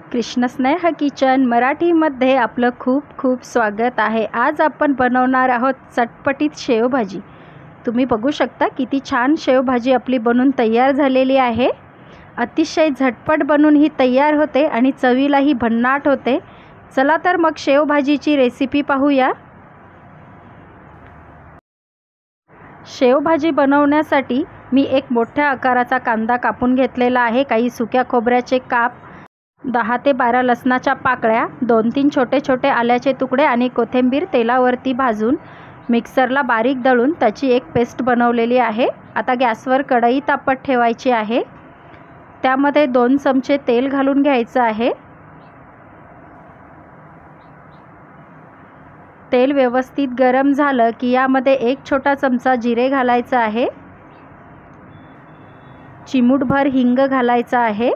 कृष्ण स्नेह किचन मराठीमध्ये आपलं खूप खूप स्वागत आहे। आज आपण बनवणार आहोत चटपटीत शेवभाजी। तुम्ही बघू शकता किती छान शेवभाजी आपली बनून तयार झालेली आहे। अतिशय झटपट बनून ही तयार होते आणि चवीलाही भन्नाट होते। चला तर मग शेवभाजीची रेसिपी पाहूया। शेवभाजी बनवण्यासाठी मी एक मोठ्या आकाराचा कांदा कापून घेतलेला आहे। काही सुक्या खोबऱ्याचे काप, 10 ते 12 लसणाच्या पाकळ्या, 2-3 छोटे छोटे आल्याचे तुकडे आणि कोथिंबीर तेलावरती भाजून मिक्सरला बारीक दळून त्याची एक पेस्ट बनवलेली आहे। आता गॅसवर कढई तापत ठेवायची आहे। त्यामध्ये 2 चमचे तेल घालून घ्यायचं आहे। तेल व्यवस्थित गरम झालं की यामध्ये 1 छोटा चमचा जिरे घालायचा आहे। चिमूटभर हिंग घालायचा आहे।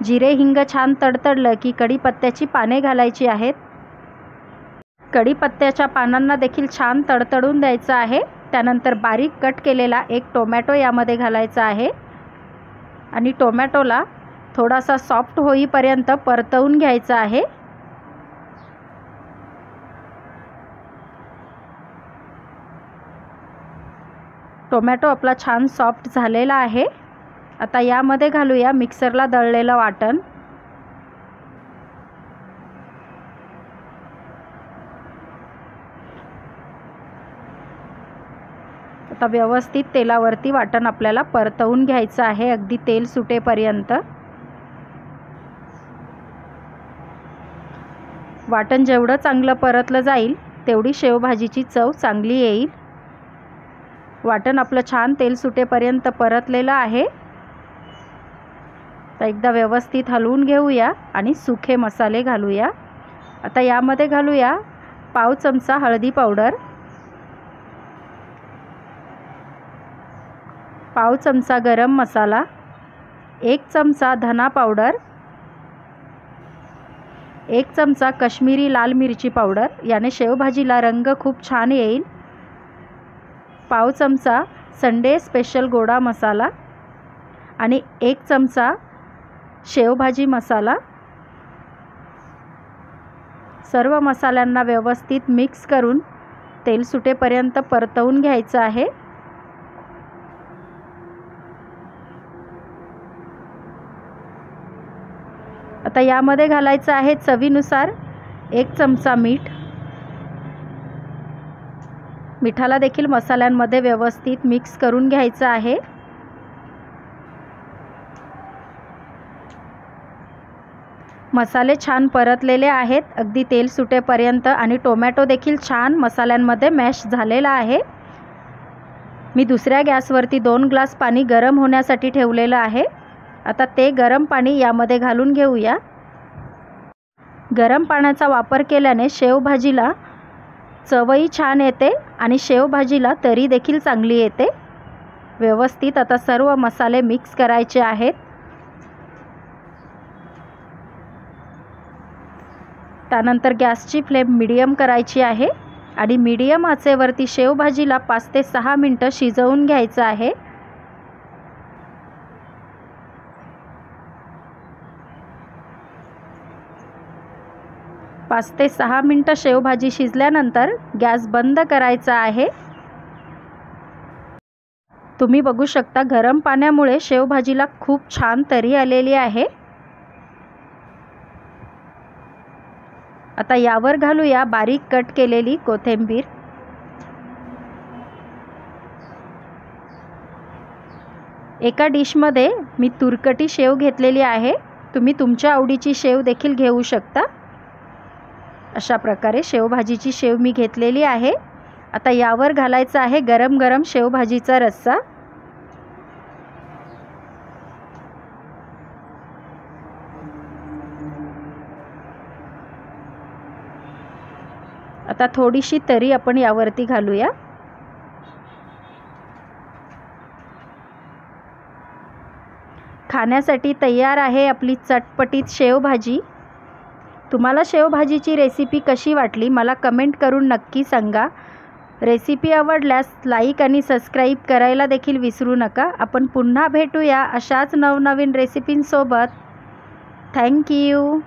जिरे हिंग छान तडतडलं की कढीपत्त्याची पाने घालायची आहेत। कढीपत्त्याच्या पानांना देखील छान तडतडून द्यायचं आहे। त्यानंतर बारीक कट केलेला 1 टोमॅटो यामध्ये घालायचा आहे आणि टोमॅटोला थोडासा सॉफ्ट होईपर्यंत परतवून घ्यायचा आहे। टोमॅटो आपला छान सॉफ्ट झालेला आहे। आता यामध्ये घालूया मिक्सरला दळलेलं वाटण। आता व्यवस्थित तेलावरती वाटण आपल्याला परतवून घ्यायचं आहे, अगदी तेल सुटेपर्यंत। वाटण जेवढं चांगलं परतलं जाईल तेवढी शेवभाजीची चव चांगली येईल। वाटण आपलं छान तेल सुटेपर्यंत परतलेलं आहे। तर एकदा व्यवस्थित हलवून घेऊया आणि सुखे मसाले घालूया। आता यामध्ये घालूया पाव चमचा हळदी पावडर, पाव चमचा गरम मसाला, 1 चमचा धना पावडर, 1 चमचा काश्मीरी लाल मिरची पावडर, याने शेवभाजीला रंग खूप छान येईल। पाव चमचा संडे स्पेशल गोडा मसाला आणि 1 चमचा शेवभाजी मसाला। सर्व मसाल्यांना व्यवस्थित मिक्स करून तेल सुटेपर्यंत परतवून घ्यायचं आहे। आता यामध्ये घालायचं आहे चवीनुसार 1 चमचा मीठ। मिठाला देखील मसाल्यांमध्ये व्यवस्थित मिक्स करून घ्यायचं आहे। मसाले छान परतलेले आहेत, अगदी तेल सुटेपर्यंत, आणि टोमॅटो देखील छान मसाल्यांमध्ये मॅश झालेला आहे। मी दुसऱ्या गॅसवरती 2 ग्लास पाणी गरम होण्यासाठी ठेवलेलं आहे। आता ते गरम पाणी यामध्ये घालून घेऊया। गरम पाण्याचा वापर केल्याने शेवभाजीला चवही छान येते आणि शेवभाजीला तरी देखील चांगली येते। व्यवस्थित आता सर्व मसाले मिक्स करायचे आहेत। त्यानंतर गॅसची फ्लेम मीडियम करायची आहे आणि मीडियम आचेवरती शेवभाजीला 5 ते 6 मिनिटं शिजवून घ्यायचं आहे। 5 ते 6 मिनिटं शेवभाजी शिजल्यानंतर गॅस बंद करायचा आहे। तुम्ही बघू शकता गरम पाण्यामुळे शेवभाजीला खूप छान तरी आलेली आहे। आता यावर घालूया बारीक कट केलेली कोथिंबीर। एका डिशमध्ये मी तुरकटी शेव घेतलेली आहे। तुम्ही तुमच्या आवडीची शेव देखील घेऊ शकता। अशा प्रकारे शेवभाजीची शेव मी घेतलेली आहे। आता यावर घालायचा आहे गरम गरम शेवभाजीचा रस्सा। आता थोडीशी तरी आपण यावरती घालूया। खाण्यासाठी तयार आहे आपली चटपटीत शेवभाजी। तुम्हाला शेवभाजीची रेसिपी कशी वाटली मला कमेंट करून नक्की सांगा। रेसिपी आवडल्यास लाईक आणि सबस्क्राईब करायला देखील विसरू नका. आपण पुन्हा भेटूया अशाच नवनवीन रेसिपींसोबत. थँक्यू.